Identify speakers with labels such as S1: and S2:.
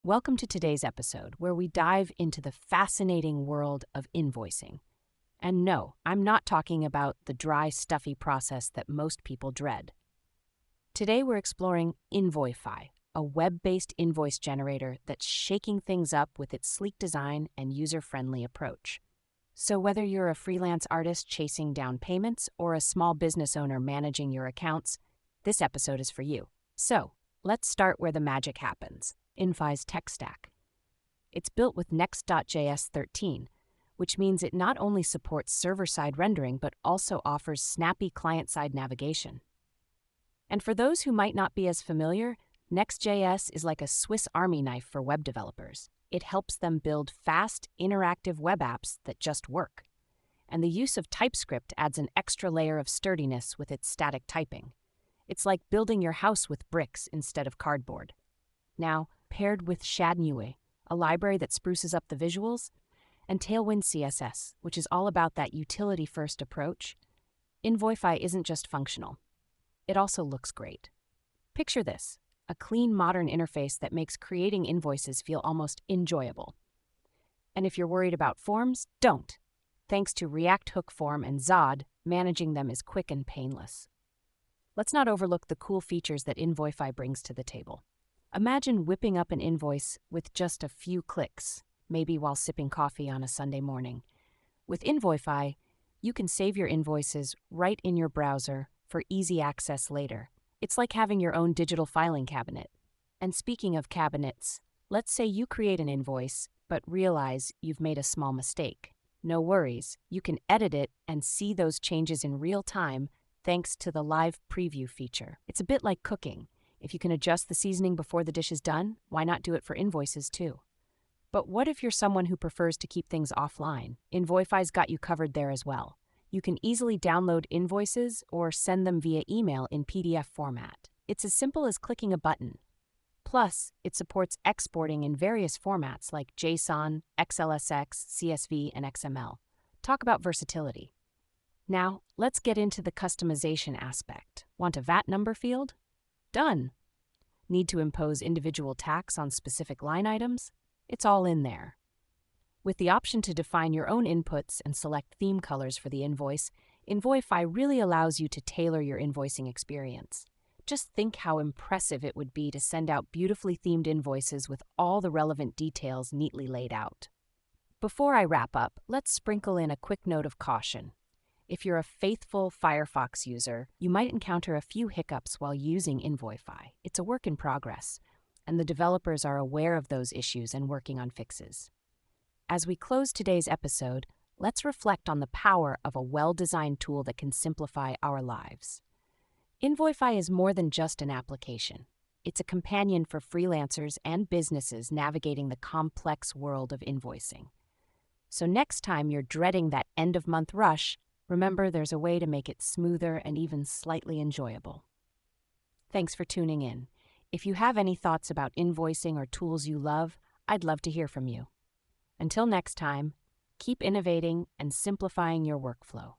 S1: Welcome to today's episode, where we dive into the fascinating world of invoicing. And no, I'm not talking about the dry, stuffy process that most people dread. Today we're exploring invoify, a web-based invoice generator that's shaking things up with its sleek design and user-friendly approach. So whether you're a freelance artist chasing down payments or a small business owner managing your accounts, this episode is for you. So let's start where the magic happens. Invoify's tech stack. It's built with Next.js 13, which means it not only supports server-side rendering but also offers snappy client-side navigation. And for those who might not be as familiar, Next.js is like a Swiss Army knife for web developers. It helps them build fast, interactive web apps that just work. And the use of Typescript adds an extra layer of sturdiness with its static typing. It's like building your house with bricks instead of cardboard. Now, paired with Shadcn, a library that spruces up the visuals, and Tailwind CSS, which is all about that utility-first approach, invoify isn't just functional. It also looks great. Picture this, a clean, modern interface that makes creating invoices feel almost enjoyable. And if you're worried about forms, don't. Thanks to React Hook Form and Zod, managing them is quick and painless. Let's not overlook the cool features that invoify brings to the table. Imagine whipping up an invoice with just a few clicks, maybe while sipping coffee on a Sunday morning. With invoify, you can save your invoices right in your browser for easy access later. It's like having your own digital filing cabinet. And speaking of cabinets, let's say you create an invoice, but realize you've made a small mistake. No worries, you can edit it and see those changes in real time thanks to the live preview feature. It's a bit like cooking. If you can adjust the seasoning before the dish is done, why not do it for invoices too? But what if you're someone who prefers to keep things offline? Invoify's got you covered there as well. You can easily download invoices or send them via email in PDF format. It's as simple as clicking a button. Plus, it supports exporting in various formats like JSON, XLSX, CSV, and XML. Talk about versatility. Now, let's get into the customization aspect. Want a VAT number field? Done. Need to impose individual tax on specific line items? It's all in there. With the option to define your own inputs and select theme colors for the invoice, invoify really allows you to tailor your invoicing experience. Just think how impressive it would be to send out beautifully themed invoices with all the relevant details neatly laid out. Before I wrap up, let's sprinkle in a quick note of caution. If you're a faithful Firefox user, you might encounter a few hiccups while using invoify. It's a work in progress, and the developers are aware of those issues and working on fixes. As we close today's episode, let's reflect on the power of a well-designed tool that can simplify our lives. Invoify is more than just an application. It's a companion for freelancers and businesses navigating the complex world of invoicing. So next time you're dreading that end-of-month rush, remember there's a way to make it smoother and even slightly enjoyable. Thanks for tuning in. If you have any thoughts about invoicing or tools you love, I'd love to hear from you. Until next time, keep innovating and simplifying your workflow.